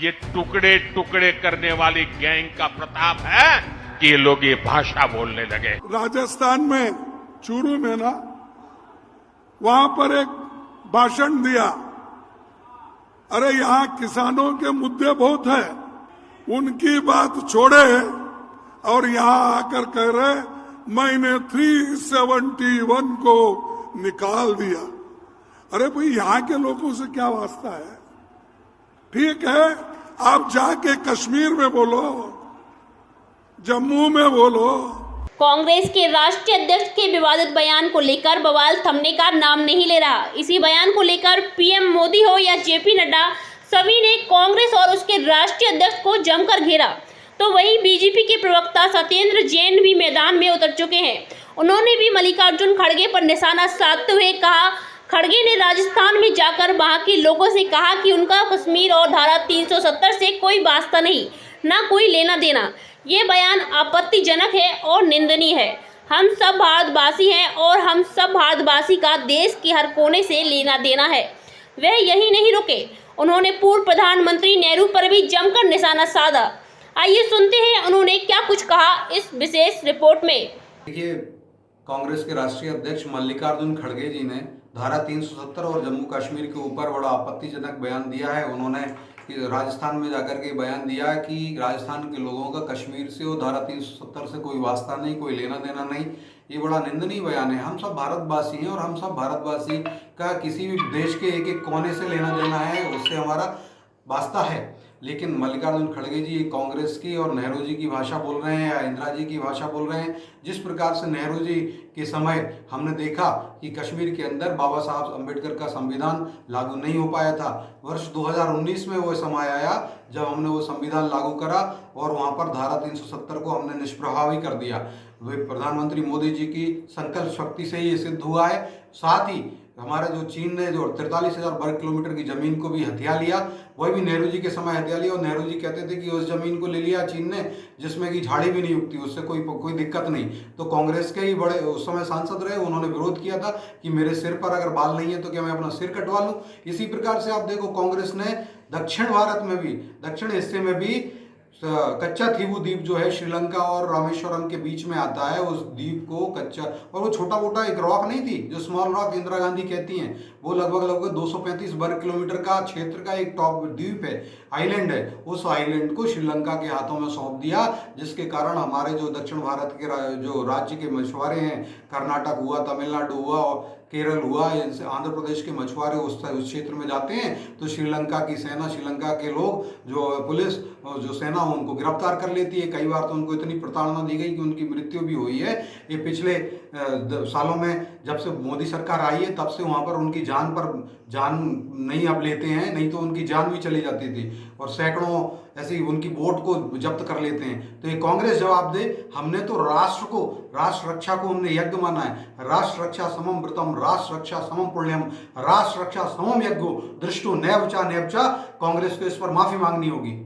ये टुकड़े टुकड़े करने वाली गैंग का प्रताप है कि ये लोग ये भाषा बोलने लगे। राजस्थान में चूरू में ना, वहां पर एक भाषण दिया। अरे यहां किसानों के मुद्दे बहुत है, उनकी बात छोड़े और यहां आकर कह रहे मैंने 371 को निकाल दिया। अरे भाई, यहां के लोगों से क्या वास्ता है? ठीक है, आप जाके कश्मीर में बोलो, जम्मू में बोलो। कांग्रेस के राष्ट्रीय अध्यक्ष के विवादित बयान को लेकर बवाल थमने का नाम नहीं ले रहा। इसी बयान को लेकर पीएम मोदी हो या जेपी नड्डा, सभी ने कांग्रेस और उसके राष्ट्रीय अध्यक्ष को जमकर घेरा। तो वहीं बीजेपी के प्रवक्ता सत्येंद्र जैन भी मैदान में उतर चुके हैं। उन्होंने भी मल्लिकार्जुन खड़गे पर निशाना साधते हुए कहा, खड़गे ने राजस्थान में जाकर वहां के लोगों से कहा कि उनका कश्मीर और धारा 370 से कोई वास्ता नहीं, ना कोई लेना देना। ये बयान आपत्तिजनक है और निंदनीय है। हम सब भारतवासी हैं और हम सब भारतवासी का देश के हर कोने से लेना देना है। वह यही नहीं रुके, उन्होंने पूर्व प्रधानमंत्री नेहरू पर भी जमकर निशाना साधा। आइए सुनते हैं उन्होंने क्या कुछ कहा इस विशेष रिपोर्ट में। देखिए, कांग्रेस के राष्ट्रीय अध्यक्ष मल्लिकार्जुन खड़गे जी ने धारा 370 और जम्मू कश्मीर के ऊपर बड़ा आपत्तिजनक बयान दिया है। उन्होंने राजस्थान में जाकर के बयान दिया है कि राजस्थान के लोगों का कश्मीर से और धारा 370 से कोई वास्ता नहीं, कोई लेना देना नहीं। ये बड़ा निंदनीय बयान है। हम सब भारतवासी हैं और हम सब भारतवासी का किसी भी देश के एक एक कोने से लेना देना है, उससे हमारा वास्ता है। लेकिन मल्लिकार्जुन खड़गे जी कांग्रेस की और नेहरू जी की भाषा बोल रहे हैं या इंदिरा जी की भाषा बोल रहे हैं। जिस प्रकार से नेहरू जी के समय हमने देखा कि कश्मीर के अंदर बाबा साहब अम्बेडकर का संविधान लागू नहीं हो पाया था। वर्ष 2019 में वो समय आया जब हमने वो संविधान लागू करा और वहाँ पर धारा 370 को हमने निष्प्रभावी कर दिया। वे प्रधानमंत्री मोदी जी की संकल्प शक्ति से ये सिद्ध हुआ है। साथ ही हमारे जो चीन ने जो 43,000 वर्ग किलोमीटर की जमीन को भी हथिया लिया, वही भी नेहरू जी के समय हथिया लिया। और नेहरू जी कहते थे कि उस जमीन को ले लिया चीन ने जिसमें कि झाड़ी भी नहीं उगती, उससे कोई दिक्कत नहीं। तो कांग्रेस के ही बड़े उस समय सांसद रहे, उन्होंने विरोध किया था कि मेरे सिर पर अगर बाल नहीं है तो क्या मैं अपना सिर कटवा लूं। इसी प्रकार से आप देखो, कांग्रेस ने दक्षिण भारत में भी, दक्षिण हिस्से में भी कच्चा थीवू द्वीप जो है श्रीलंका और रामेश्वरम के बीच में आता है, उस द्वीप को कच्चा, और वो छोटा मोटा एक रॉक नहीं थी जो स्मॉल रॉक इंदिरा गांधी कहती हैं, वो लगभग 235 वर्ग किलोमीटर का क्षेत्र का एक टॉप द्वीप है, आइलैंड है। उस आइलैंड को श्रीलंका के हाथों में सौंप दिया, जिसके कारण हमारे जो दक्षिण भारत के जो राज्य के मछुआरे हैं, कर्नाटक हुआ, तमिलनाडु हुआ और केरल हुआ, आंध्र प्रदेश के मछुआरे उस क्षेत्र में जाते हैं तो श्रीलंका की सेना, श्रीलंका के लोग, जो पुलिस जो सेना उनको गिरफ्तार कर लेती है। कई बार तो उनको इतनी प्रताड़ना दी गई कि उनकी मृत्यु भी हुई है। ये पिछले सालों में जब से मोदी सरकार आई है तब से वहाँ पर उनकी जान नहीं अब लेते हैं, नहीं तो उनकी जान भी चली जाती थी और सैकड़ों ऐसी उनकी वोट को जब्त कर लेते हैं। तो ये कांग्रेस जवाब दे। हमने तो राष्ट्र रक्षा को हमने यज्ञ माना है। राष्ट्र रक्षा समम व्रतम, राष्ट्र रक्षा समम पुण्यम, राष्ट्र रक्षा समम यज्ञो दृष्टो नैवचा नैवचा। कांग्रेस को इस पर माफी मांगनी होगी।